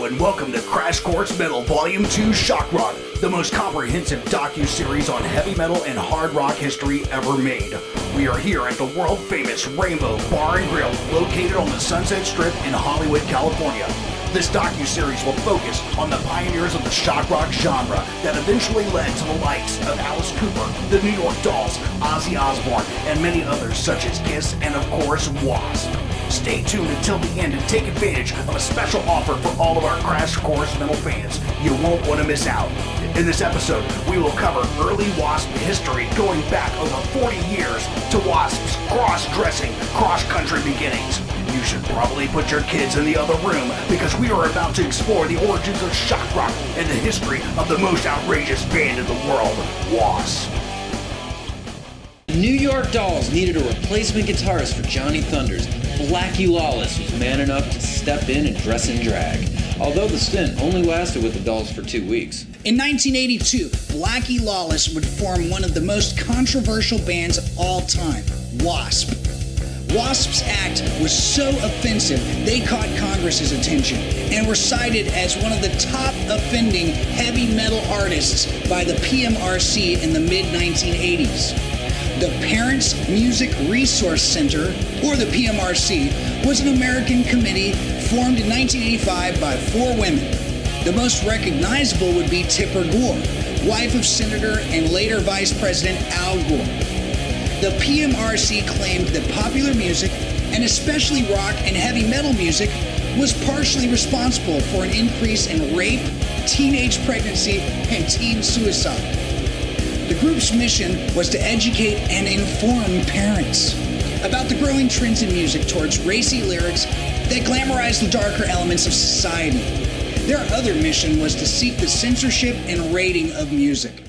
and welcome to Crash Course Metal Volume 2 Shock Rock, the most comprehensive docu-series on heavy metal and hard rock history ever made. We are here at the world-famous Rainbow Bar and Grill, located on the Sunset Strip in Hollywood, California. This docu-series will focus on the pioneers of the shock rock genre that eventually led to the likes of Alice Cooper, the New York Dolls, Ozzy Osbourne, and many others such as Kiss and of course W.A.S.P. Stay tuned until the end and take advantage of a special offer for all of our Crash Course Metal fans. You won't want to miss out. In this episode, we will cover early W.A.S.P. history going back over 40 years to W.A.S.P.'s cross-dressing, cross-country beginnings. You should probably put your kids in the other room because we are about to explore the origins of shock rock and the history of the most outrageous band in the world, W.A.S.P. New York Dolls needed a replacement guitarist for Johnny Thunders. Blackie Lawless was man enough to step in and dress in drag, although the stint only lasted with the Dolls for 2 weeks. In 1982, Blackie Lawless would form one of the most controversial bands of all time, W.A.S.P. W.A.S.P.'s act was so offensive, they caught Congress's attention and were cited as one of the top offending heavy metal artists by the PMRC in the mid-1980s. The Parents Music Resource Center, or the PMRC, was an American committee formed in 1985 by 4 women. The most recognizable would be Tipper Gore, wife of Senator and later Vice President Al Gore. The PMRC claimed that popular music, and especially rock and heavy metal music, was partially responsible for an increase in rape, teenage pregnancy, and teen suicide. The group's mission was to educate and inform parents about the growing trends in music towards racy lyrics that glamorize the darker elements of society. Their other mission was to seek the censorship and rating of music.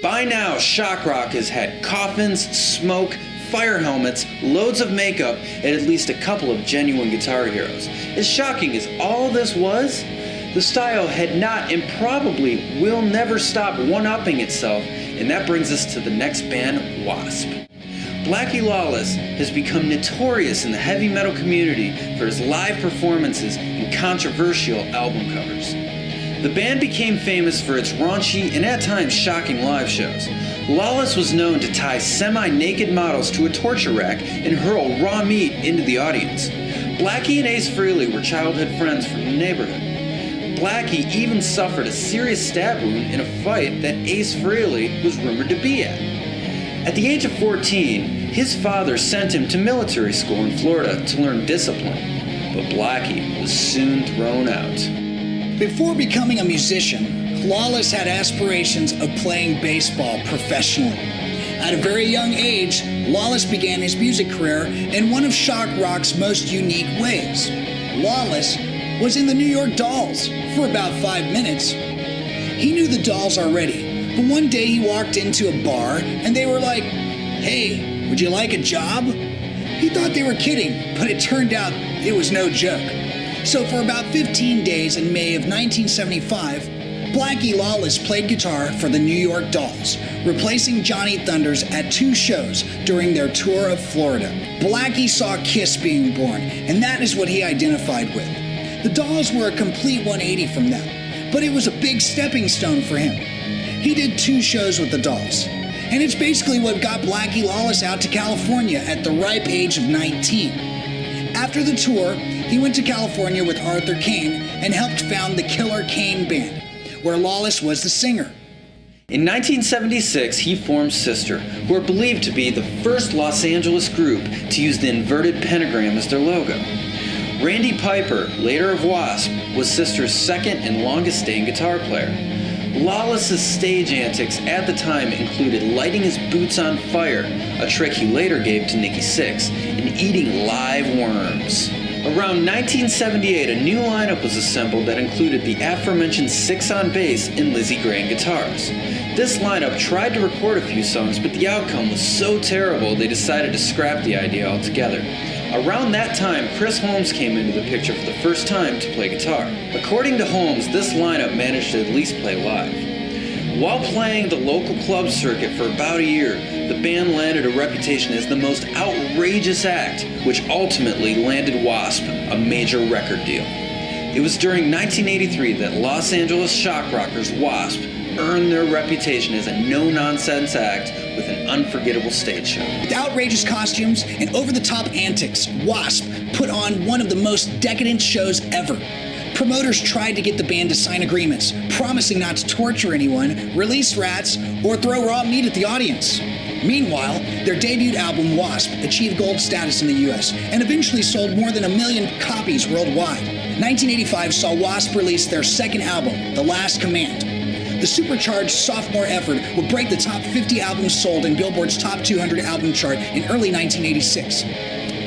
By now, shock rock has had coffins, smoke, fire helmets, loads of makeup, and at least a couple of genuine guitar heroes. As shocking as all this was, the style had not and probably will never stop one-upping itself, and that brings us to the next band, W.A.S.P. Blackie Lawless has become notorious in the heavy metal community for his live performances and controversial album covers. The band became famous for its raunchy and at times shocking live shows. Lawless was known to tie semi-naked models to a torture rack and hurl raw meat into the audience. Blackie and Ace Frehley were childhood friends from the neighborhood. Blackie even suffered a serious stab wound in a fight that Ace Frehley was rumored to be at. At the age of 14, his father sent him to military school in Florida to learn discipline, but Blackie was soon thrown out. Before becoming a musician, Lawless had aspirations of playing baseball professionally. At a very young age, Lawless began his music career in one of shock rock's most unique ways. Lawless was in the New York Dolls for about 5 minutes. He knew the Dolls already, but one day he walked into a bar and they were like, "Hey, would you like a job?" He thought they were kidding, but it turned out it was no joke. So for about 15 days in May of 1975, Blackie Lawless played guitar for the New York Dolls, replacing Johnny Thunders at 2 shows during their tour of Florida. Blackie saw Kiss being born, and that is what he identified with. The Dolls were a complete 180 from them, but it was a big stepping stone for him. He did 2 shows with the Dolls, and it's basically what got Blackie Lawless out to California at the ripe age of 19. After the tour, he went to California with Arthur Kane and helped found the Killer Kane Band, where Lawless was the singer. In 1976, he formed Sister, who are believed to be the first Los Angeles group to use the inverted pentagram as their logo. Randy Piper, later of W.A.S.P., was Sister's second and longest-staying guitar player. Lawless's stage antics at the time included lighting his boots on fire, a trick he later gave to Nikki Sixx, and eating live worms. Around 1978, a new lineup was assembled that included the aforementioned Sixx on bass and Lizzie Gray on guitars. This lineup tried to record a few songs, but the outcome was so terrible they decided to scrap the idea altogether. Around that time, Chris Holmes came into the picture for the first time to play guitar. According to Holmes, this lineup managed to at least play live. While playing the local club circuit for about a year, the band landed a reputation as the most outrageous act, which ultimately landed W.A.S.P. a major record deal. It was during 1983 that Los Angeles shock rockers W.A.S.P earned their reputation as a no-nonsense act with an unforgettable stage show. With outrageous costumes and over-the-top antics, W.A.S.P put on one of the most decadent shows ever. Promoters tried to get the band to sign agreements, promising not to torture anyone, release rats, or throw raw meat at the audience. Meanwhile, their debut album, W.A.S.P, achieved gold status in the US and eventually sold more than 1 million copies worldwide. 1985 saw W.A.S.P release their second album, The Last Command. The supercharged sophomore effort would break the top 50 albums sold in Billboard's top 200 album chart in early 1986.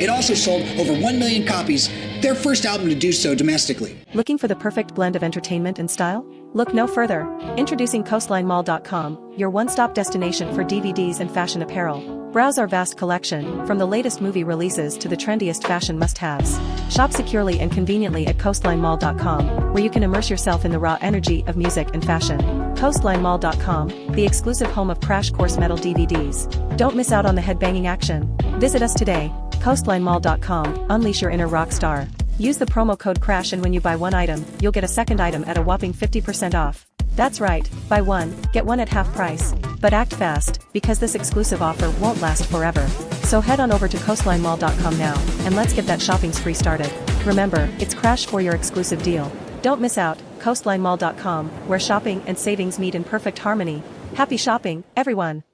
It also sold over 1 million copies, their first album to do so domestically. Looking for the perfect blend of entertainment and style? Look no further. Introducing CoastlineMall.com, your one-stop destination for DVDs and fashion apparel. Browse our vast collection, from the latest movie releases to the trendiest fashion must-haves. Shop securely and conveniently at CoastlineMall.com, where you can immerse yourself in the raw energy of music and fashion. CoastlineMall.com, the exclusive home of Crash Course Metal DVDs. Don't miss out on the headbanging action. Visit us today. CoastlineMall.com, unleash your inner rock star. Use the promo code CRASH, and when you buy one item, you'll get a second item at a whopping 50% off. That's right, buy one, get one at half price. But act fast, because this exclusive offer won't last forever. So head on over to CoastlineMall.com now, and let's get that shopping spree started. Remember, it's Crash for your exclusive deal. Don't miss out, CoastlineMall.com, where shopping and savings meet in perfect harmony. Happy shopping, everyone!